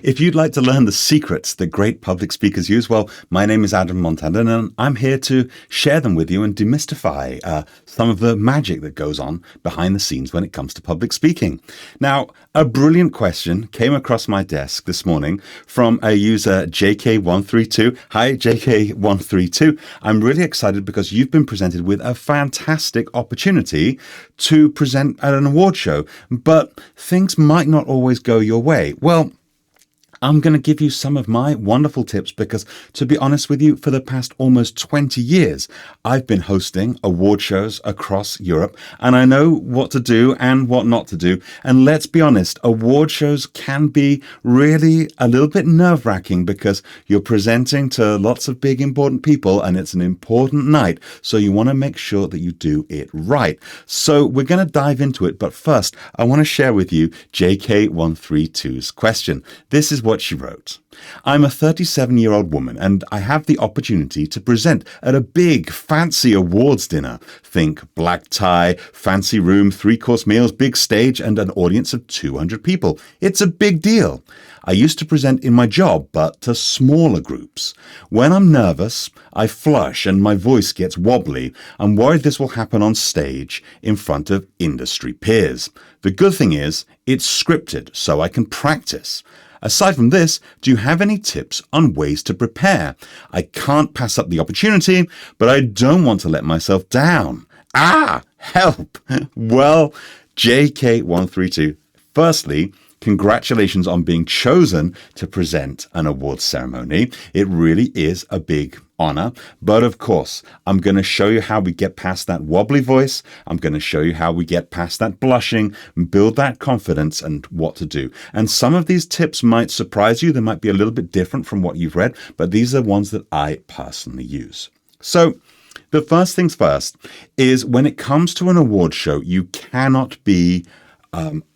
If you'd like to learn the secrets that great public speakers use, well, my name is Adam Montandon and I'm here to share them with you and demystify some of the magic that goes on behind the scenes when it comes to public speaking. Now, a brilliant question came across my desk this morning from a user JK132. Hi, JK132. I'm really excited because you've been presented with a fantastic opportunity to present at an award show, but things might not always go your way. Well, I'm going to give you some of my wonderful tips because, to be honest with you, for the past almost 20 years, I've been hosting award shows across Europe, and I know what to do and what not to do. And let's be honest, award shows can be really a little bit nerve-wracking because you're presenting to lots of big, important people, and it's an important night, so you want to make sure that you do it right. So we're going to dive into it, but first, I want to share with you JK132's question. This is what she wrote. I'm a 37-year-old woman and I have the opportunity to present at a big, fancy awards dinner. Think black tie, fancy room, 3-course meals, big stage, and an audience of 200 people. It's a big deal. I used to present in my job, but to smaller groups. When I'm nervous, I flush and my voice gets wobbly. I'm worried this will happen on stage in front of industry peers. The good thing is, it's scripted, so I can practice. Aside from this, do you have any tips on ways to prepare? I can't pass up the opportunity, but I don't want to let myself down. Help! Well, JK132, firstly, congratulations on being chosen to present an awards ceremony. It really is a big honor. But of course, I'm going to show you how we get past that wobbly voice. I'm going to show you how we get past that blushing, build that confidence and what to do. And some of these tips might surprise you. They might be a little bit different from what you've read, but these are ones that I personally use. So the first things first is when it comes to an award show, you cannot be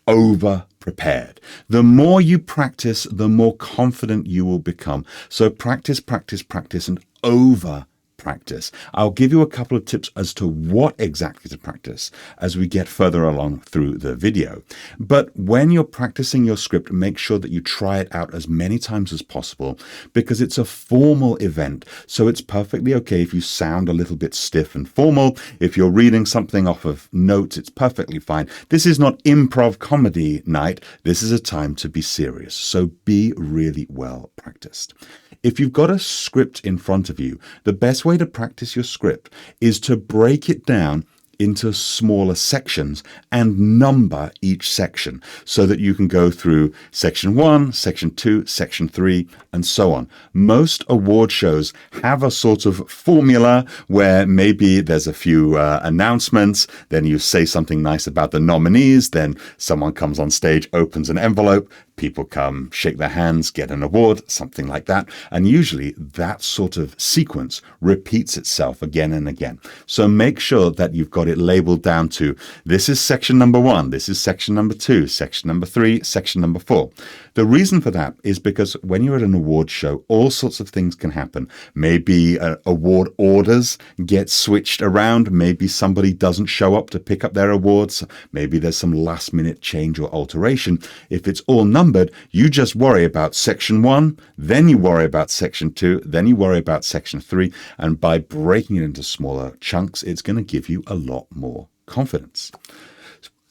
over prepared. The more you practice, the more confident you will become. So practice, practice, practice, and over practice. I'll give you a couple of tips as to what exactly to practice as we get further along through the video. But when you're practicing your script, make sure that you try it out as many times as possible because it's a formal event. So it's perfectly okay if you sound a little bit stiff and formal. If you're reading something off of notes, it's perfectly fine. This is not improv comedy night. This is a time to be serious. So be really well practiced. If you've got a script in front of you, the best way to practice your script is to break it down into smaller sections and number each section so that you can go through section 1, section 2, section 3, and so on. Most award shows have a sort of formula where maybe there's a few announcements, then you say something nice about the nominees, then someone comes on stage, opens an envelope, people come, shake their hands, get an award, something like that. And usually that sort of sequence repeats itself again and again. So make sure that you've got it labeled down to this is section number 1, this is section number 2, section number 3, section number 4. The reason for that is because when you're at an award show, all sorts of things can happen. Maybe award orders get switched around. Maybe somebody doesn't show up to pick up their awards. Maybe there's some last minute change or alteration. If it's all numbered, you just worry about section 1, then you worry about section 2, then you worry about section 3. And by breaking it into smaller chunks, it's going to give you a lot more confidence.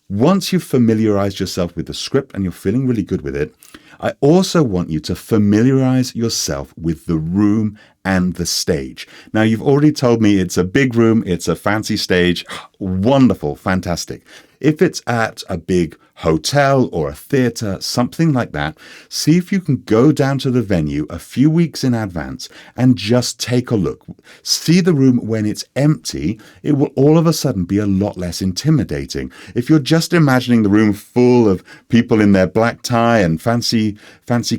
Once you've familiarized yourself with the script and you're feeling really good with it, I also want you to familiarize yourself with the room and the stage. Now, you've already told me it's a big room, it's a fancy stage. Wonderful, fantastic. If it's at a big hotel or a theater, something like that, see if you can go down to the venue a few weeks in advance and just take a look. See the room when it's empty. It will all of a sudden be a lot less intimidating. If you're just imagining the room full of people in their black tie and fancy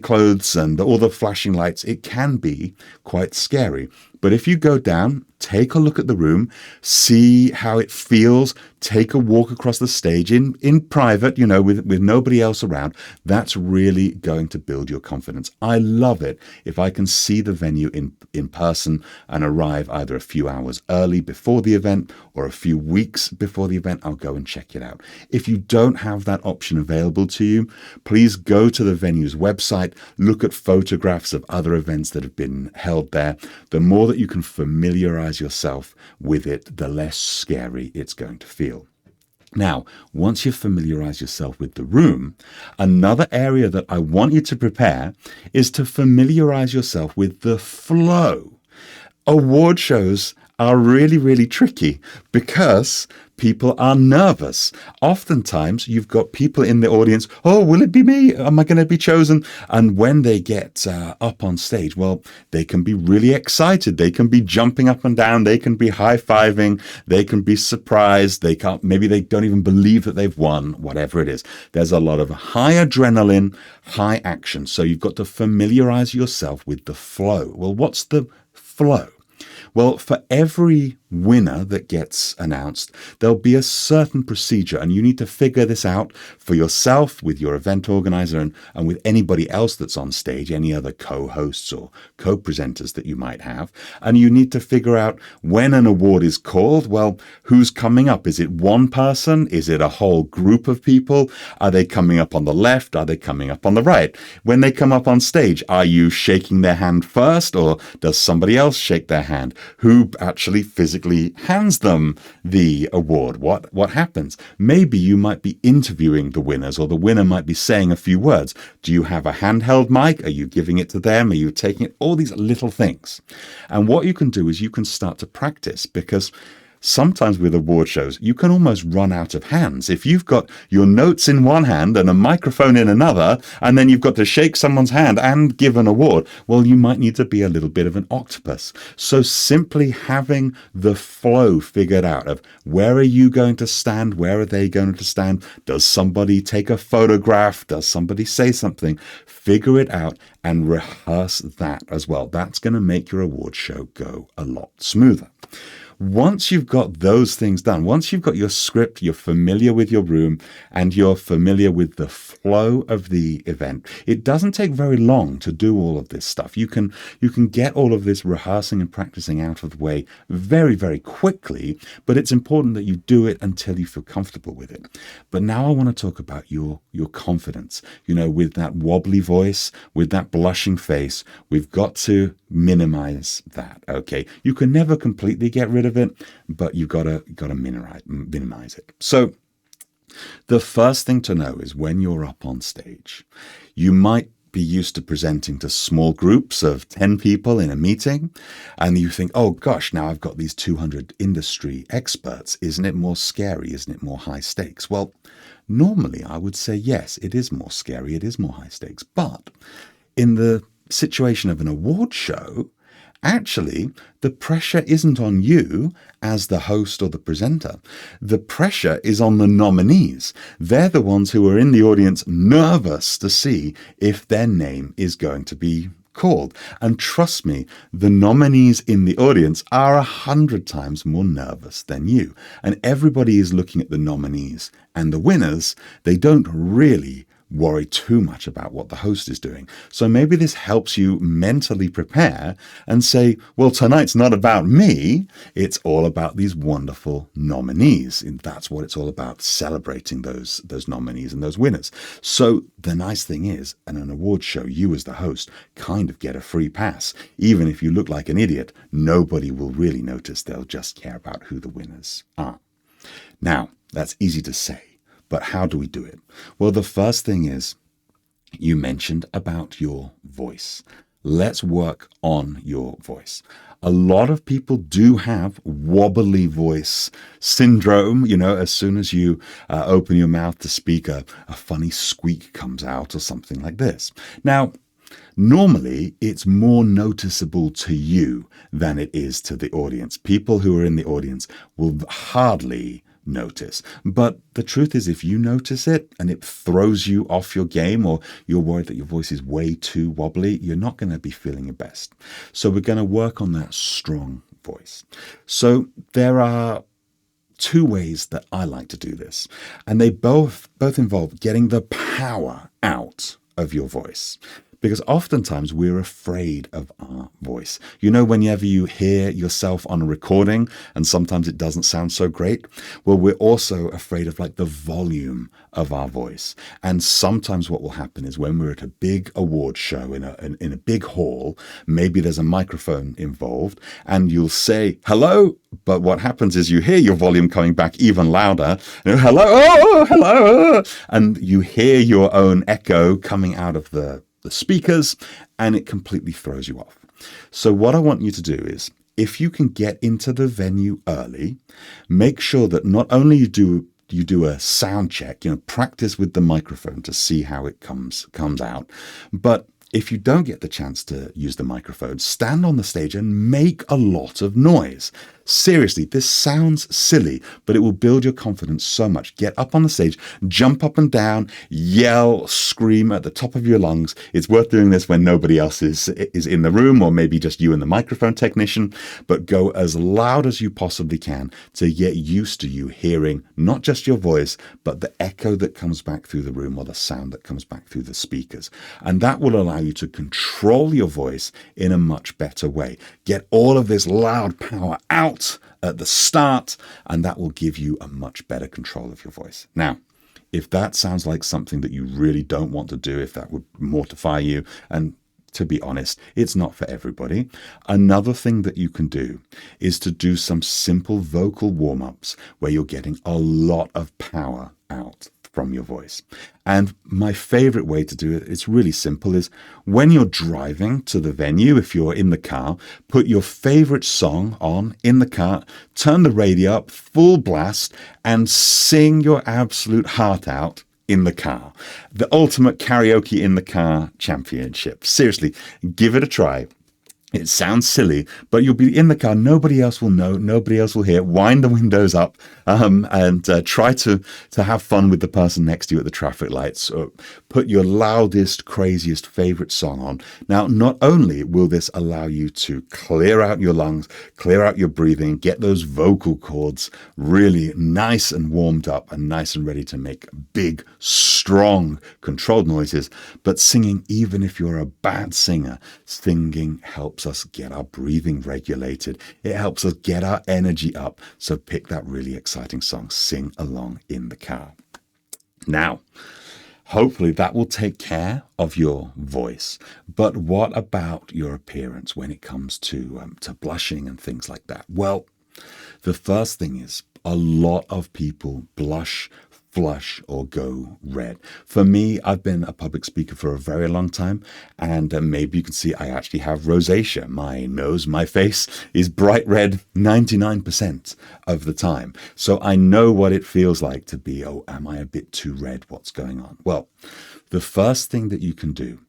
clothes and all the flashing lights, it can be quite scary. But if you go down, take a look at the room, see how it feels, take a walk across the stage in private, with nobody else around, that's really going to build your confidence. I love it if I can see the venue in person and arrive either a few hours early before the event or a few weeks before the event. I'll go and check it out. If you don't have that option available to you, please go to the venue's website, look at photographs of other events that have been held there. The more that you can familiarize yourself with it, the less scary it's going to feel. Now, once you've familiarized yourself with the room, another area that I want you to prepare is to familiarize yourself with the flow. Award shows are really, really tricky because people are nervous. Oftentimes, you've got people in the audience, oh, will it be me? Am I going to be chosen? And when they get up on stage, well, they can be really excited. They can be jumping up and down. They can be high-fiving. They can be surprised. Maybe they don't even believe that they've won, whatever it is. There's a lot of high adrenaline, high action. So you've got to familiarize yourself with the flow. Well, what's the flow? Well, for every winner that gets announced, there'll be a certain procedure, and you need to figure this out for yourself, with your event organizer, and with anybody else that's on stage, any other co-hosts or co-presenters that you might have. And you need to figure out when an award is called, well, who's coming up? Is it one person? Is it a whole group of people? Are they coming up on the left? Are they coming up on the right? When they come up on stage, are you shaking their hand first, or does somebody else shake their hand? Who actually physically hands them the award? What happens? Maybe you might be interviewing the winners, or the winner might be saying a few words. Do you have a handheld mic? Are you giving it to them? Are you taking it? All these little things. And what you can do is you can start to practice, because sometimes with award shows, you can almost run out of hands. If you've got your notes in one hand and a microphone in another, and then you've got to shake someone's hand and give an award, well, you might need to be a little bit of an octopus. So simply having the flow figured out of where are you going to stand? Where are they going to stand? Does somebody take a photograph? Does somebody say something? Figure it out and rehearse that as well. That's going to make your award show go a lot smoother. Once you've got those things done, once you've got your script, you're familiar with your room, and you're familiar with the flow of the event, it doesn't take very long to do all of this stuff. You can get all of this rehearsing and practicing out of the way very, very quickly, but it's important that you do it until you feel comfortable with it. But now I want to talk about your confidence. With that wobbly voice, with that blushing face, we've got to minimize that. Okay, you can never completely get rid of it, but you've got to minimize it. So the first thing to know is when you're up on stage, you might be used to presenting to small groups of 10 people in a meeting, and you think, oh gosh, now I've got these 200 industry experts. Isn't it more scary? Isn't it more high stakes? Well, normally I would say yes, it is more scary, it is more high stakes. But in the situation of an award show, actually, the pressure isn't on you as the host or the presenter. The pressure is on the nominees. They're the ones who are in the audience nervous to see if their name is going to be called. And trust me, the nominees in the audience are 100 times more nervous than you. And everybody is looking at the nominees. And the winners, they don't really worry too much about what the host is doing. So maybe this helps you mentally prepare and say, well, tonight's not about me. It's all about these wonderful nominees. And that's what it's all about, celebrating those nominees and those winners. So the nice thing is, in an award show, you as the host kind of get a free pass. Even if you look like an idiot, nobody will really notice. They'll just care about who the winners are. Now, that's easy to say. But how do we do it? Well, the first thing is, you mentioned about your voice. Let's work on your voice. A lot of people do have wobbly voice syndrome. As soon as you open your mouth to speak, a funny squeak comes out or something like this. Now, normally, it's more noticeable to you than it is to the audience. People who are in the audience will hardly notice. But the truth is, if you notice it and it throws you off your game, or you're worried that your voice is way too wobbly, you're not going to be feeling your best. So we're going to work on that strong voice. So there are two ways that I like to do this, and they both involve getting the power out of your voice. Because oftentimes we're afraid of our voice. You know, whenever you hear yourself on a recording and sometimes it doesn't sound so great, well, we're also afraid of like the volume of our voice. And sometimes what will happen is when we're at a big award show in a big hall, maybe there's a microphone involved and you'll say, hello. But what happens is you hear your volume coming back even louder. Hello, oh, hello. And you hear your own echo coming out of the speakers, and it completely throws you off. So what I want you to do is, if you can get into the venue early, make sure that not only you do a sound check, practice with the microphone to see how it comes out, but if you don't get the chance to use the microphone, stand on the stage and make a lot of noise. Seriously, this sounds silly, but it will build your confidence so much. Get up on the stage, jump up and down, yell, scream at the top of your lungs. It's worth doing this when nobody else is in the room, or maybe just you and the microphone technician, but go as loud as you possibly can to get used to you hearing not just your voice, but the echo that comes back through the room or the sound that comes back through the speakers. And that will allow you to control your voice in a much better way. Get all of this loud power out at the start, and that will give you a much better control of your voice. Now, if that sounds like something that you really don't want to do, if that would mortify you, and to be honest, it's not for everybody, another thing that you can do is to do some simple vocal warm-ups where you're getting a lot of power out from your voice. And my favorite way to do it, it's really simple, is when you're driving to the venue, if you're in the car, put your favorite song on in the car, turn the radio up full blast, and sing your absolute heart out in the car. The ultimate karaoke in the car championship. Seriously, give it a try. It sounds silly, but you'll be in the car. Nobody else will know. Nobody else will hear. Wind the windows up and try to have fun with the person next to you at the traffic lights. Or put your loudest, craziest favorite song on. Now, not only will this allow you to clear out your lungs, clear out your breathing, get those vocal cords really nice and warmed up and nice and ready to make big, strong, controlled noises, but singing, even if you're a bad singer, singing helps us get our breathing regulated. It helps us get our energy up. So pick that really exciting song, sing along in the car. Now, hopefully that will take care of your voice. But what about your appearance when it comes to blushing and things like that? Well, the first thing is a lot of people blush, flush, or go red. For me, I've been a public speaker for a very long time, and maybe you can see I actually have rosacea. My nose, my face is bright red 99% of the time. So I know what it feels like to be, oh, am I a bit too red? What's going on? Well, the first thing that you can do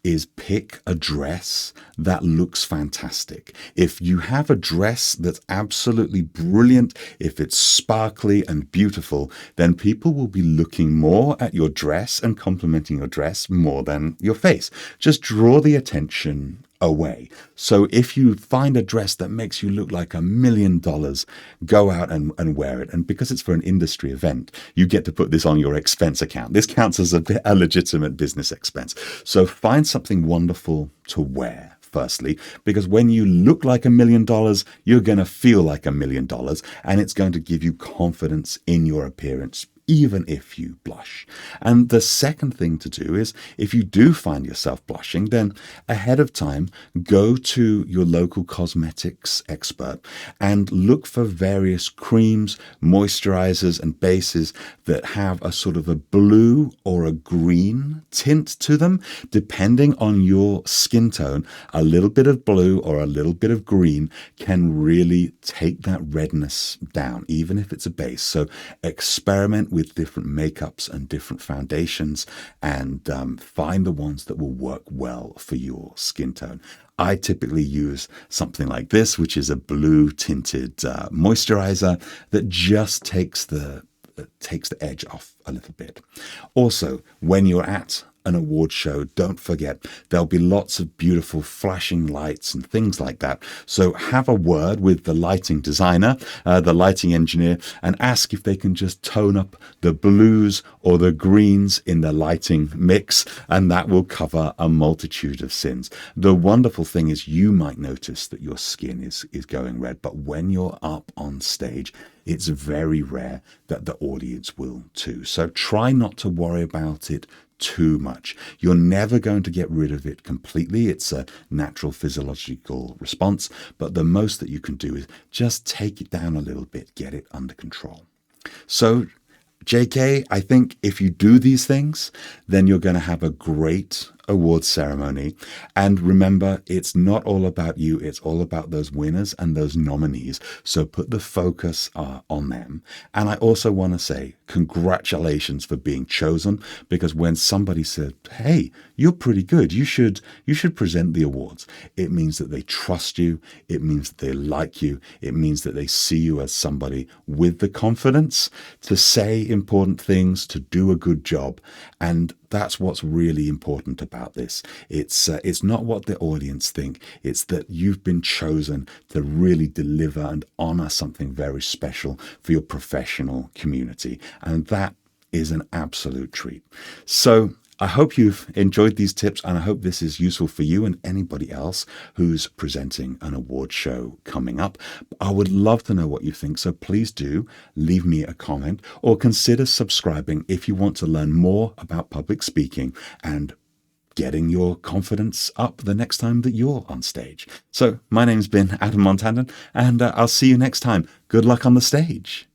is pick a dress that looks fantastic. If you have a dress that's absolutely brilliant, if it's sparkly and beautiful, then people will be looking more at your dress and complimenting your dress more than your face. Just draw the attention away. So if you find a dress that makes you look like $1 million, go out and wear it. And because it's for an industry event, you get to put this on your expense account. This counts as a legitimate business expense. So find something wonderful to wear, firstly, because when you look like $1 million, you're going to feel like $1 million, and it's going to give you confidence in your appearance, even if you blush. And the second thing to do is, if you do find yourself blushing, then ahead of time, go to your local cosmetics expert and look for various creams, moisturizers, and bases that have a sort of a blue or a green tint to them. Depending on your skin tone, a little bit of blue or a little bit of green can really take that redness down, even if it's a base. So experiment with different makeups and different foundations, and find the ones that will work well for your skin tone. I typically use something like this, which is a blue tinted moisturizer that just takes the edge off a little bit. Also, when you're at an award show, don't forget there'll be lots of beautiful flashing lights and things like that. So have a word with the lighting designer, the lighting engineer, and ask if they can just tone up the blues or the greens in the lighting mix, and that will cover a multitude of sins. The wonderful thing is you might notice that your skin is going red, but when you're up on stage, it's very rare that the audience will too. So try not to worry about it too much. You're never going to get rid of it completely. It's a natural physiological response, but the most that you can do is just take it down a little bit, get it under control. So JK, I think if you do these things, then you're going to have a great awards ceremony. And remember, it's not all about you. It's all about those winners and those nominees. So put the focus on them. And I also want to say congratulations for being chosen, because when somebody said, hey, you're pretty good, you should present the awards, it means that they trust you. It means that they like you. It means that they see you as somebody with the confidence to say important things, to do a good job. And that's what's really important about this. It's not what the audience think. It's that you've been chosen to really deliver and honor something very special for your professional community. And that is an absolute treat. So I hope you've enjoyed these tips, and I hope this is useful for you and anybody else who's presenting an award show coming up. I would love to know what you think, so please do leave me a comment or consider subscribing if you want to learn more about public speaking and getting your confidence up the next time that you're on stage. So my name's been Adam Montandon, and I'll see you next time. Good luck on the stage.